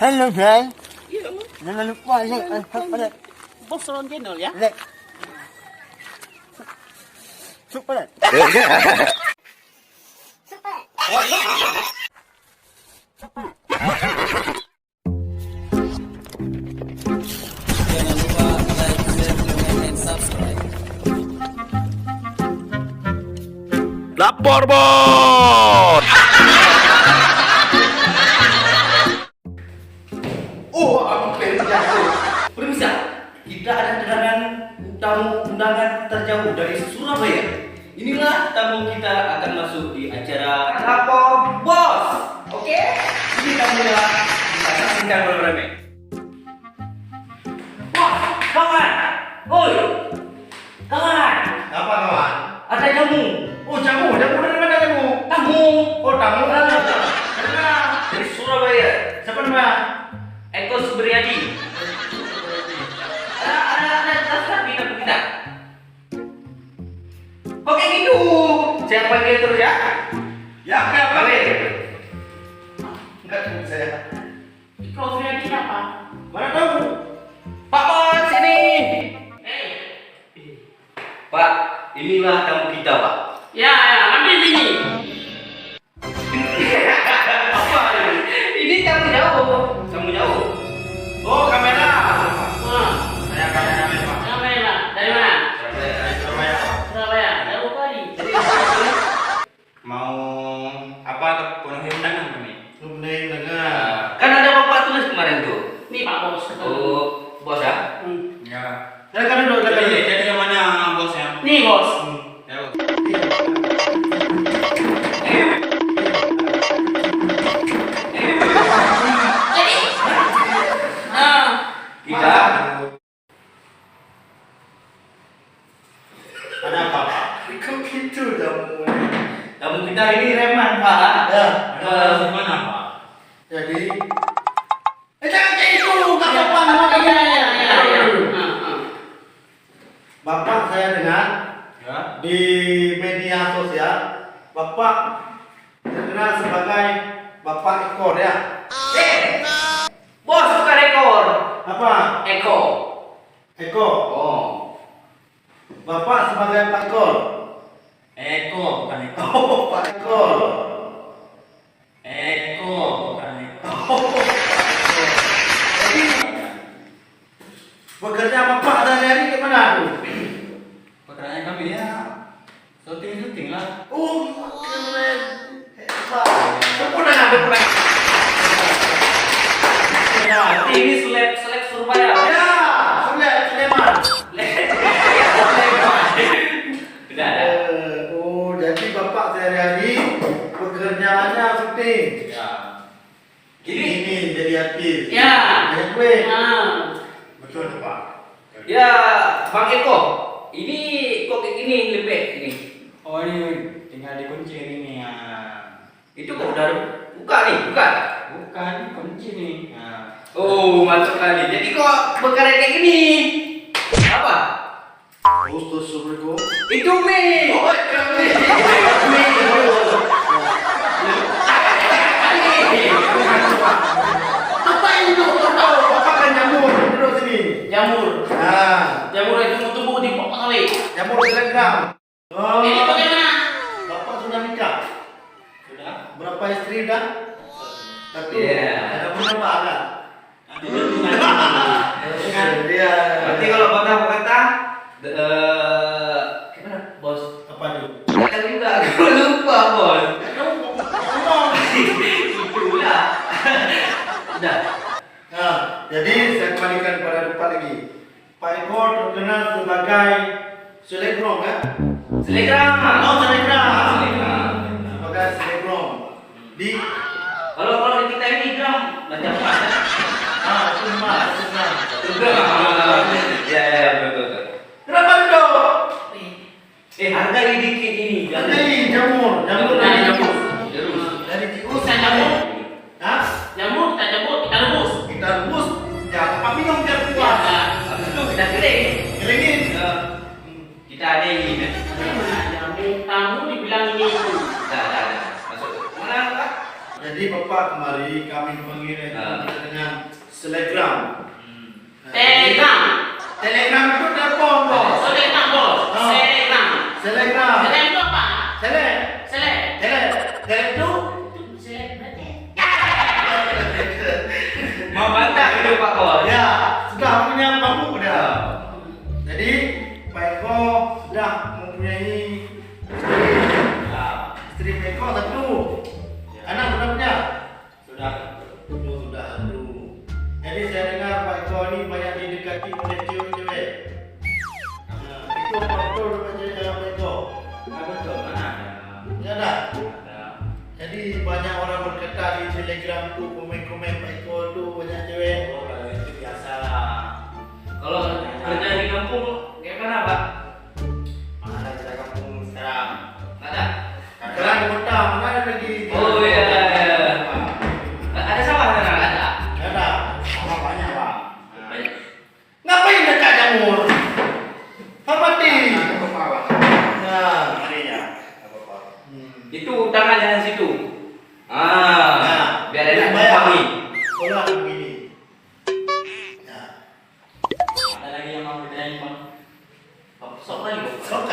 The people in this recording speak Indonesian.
Halo guys, Iya, jangan lupa like dan subscribe. bos Ron channel ya. Like, subscribe. Jangan lupa like, share, comment, and subscribe. Lapor bos. Oh, aku pengen jatuh. Permisi, kita ada kedatangan tamu undangan terjauh dari Surabaya. Inilah tamu kita akan masuk di acara Lapor Bos. Oke? Ini tamunya kita saksikan bersama. Wah, kawan. Oi. Kawan. Apa kawan? Ada jamu. Oh jamu, jamu dari mana jamu? Tamu. Oh tamu Dari dari mana? dari Surabaya. Siapa namanya? Eko Subriyadi. Ada daftar di tamu kita. Oke gitu. Saya panggil terus ya. Ya kenapa? Oke. Enggak tahu saya. Eko Suryadi apa? Mana tahu? Pak Bos sini. Pak, inilah tamu kita, Pak. Ya, ambil ini. Apa ini? Ini tamu jauh. Tamu jauh. Oh kamera. Nah, Saya kamera Pak. kamera. Dari mana? Dari Surabaya Pak. Surabaya. Jauh kali. Mau apa penuhi undangan kami? Penuhi undangan. Kan ada Bapak tulis kemarin tuh. Nih Pak Bos. Oh, bos ya? Ya. Silakan duduk. Jadi yang mana bosnya? Nih Bos. Ya. Nah, Kita Ada apa Pak? Kok gitu jamu? tamu kita ini Reman, Pak. Ya. Eh, Mana Pak? Jadi. Jangan kayak itu. Nggak ya, sopan sama ya, kamu. ya. Bapak saya dengar di media sosial Bapak terkenal sebagai Bapak Ekor ya. Bos bukan ekor. Apa? Eko. Eko. Oh. Bapak sebagai Pak Ekor. Eko bukan Eko. Oh, Pak Ekor. Eko bukan Eko. Jadi bekerja Bapak sehari-hari ke mana tuh? Pekerjaan kami ya syuting lah. Oh, keren. Hebat. Sempurna. Ini seleb Surabaya. Ya, sudah Sleman. Tidak ada. Oh, jadi Bapak sehari-hari pekerjaannya syuting. Ya. Ini jadi artis. Ya. Banyak duit. Nah, Betul tuh, Pak. Ya, Bang Eko. Ini kok kayak gini lembek ini. Oh, ini tinggal dikunci ini ya. Itu kok udah buka nih, buka. Bukan kunci nih. Nah. Oh, masuk kali. Jadi kok berkarya kayak gini? Apa? Assalamualaikum. Itu mie. Oh, kami. Apa ini tuh? Tahu Bapak kan jamur duduk sini. jamur. Nah, Jamur itu tumbuh di pokok kali. jamur telegram. Oh. Ini bagaimana? Bapak sudah nikah? Sudah. Berapa istri dah? Satu. Iya. Ada berapa anak? Dia. Nanti kalau kata gimana, Bos? Apa itu? Kan juga aku lupa, Bos. Itulah. Udah. Nah, jadi saya kembalikan pada Bapak lagi. Pak Eko terkenal sebagai selebgram kan? Telegram. Oh, selebgram. Telegram. Sebagai selebgram. Di Kalau di kita ini gram macam mana? itu mas, itu mas. Ya, betul. Kenapa itu? Harga ini dikit ini. Ini jamur, jamur Nah, dari jamur. dari Cius. Bukan jamur. Hah? Jamur, kita jamur, kita rebus. Kita rebus. Ya, Bapak minum biar Ya, kuat. Habis itu kita kering. Keringin. Kita ada ini. jamur. Kamu dibilang ini. Dah. Masuk. Mana, Pak? Jadi Bapak kemari kami panggil dengan Telegram. Telegram. Telegram itu telepon bos. Telegram bos. Telegram. Telegram. Telegram itu apa? Tele. Sele. Tele. Tele itu. Mau bantah itu Pak Bos. Ya, sudah punya bambu dah. Jadi Pak Eko sudah mempunyai istri Pak Eko satu. Anak sudah punya? Sudah. Oh, sudah satu. Jadi saya dengar Pak Eko ini banyak didekati oleh cewek-cewek. Itu betul Pak Eko. Betul mana? Ya dah. Jadi banyak orang berkata di Telegram tu komen-komen Pak Eko tu banyak cewek. Oh, kalau itu biasa lah. Kalau kerja di kampung kayak mana Pak? Mana kerja kampung sekarang? Nggak ada. Sekarang di kota mana ada lagi? Oh iya. Ada sawah sana nggak ada? Ya ada. Sama banyak Pak. Banyak. Ngapain dekat jamur? Hormati. Nah, Marinya. Itu tangan jangan situ. Biar enak kami. Sekolah begini. Ada lagi yang mau ditanya bang? Sok lagi bos. Sok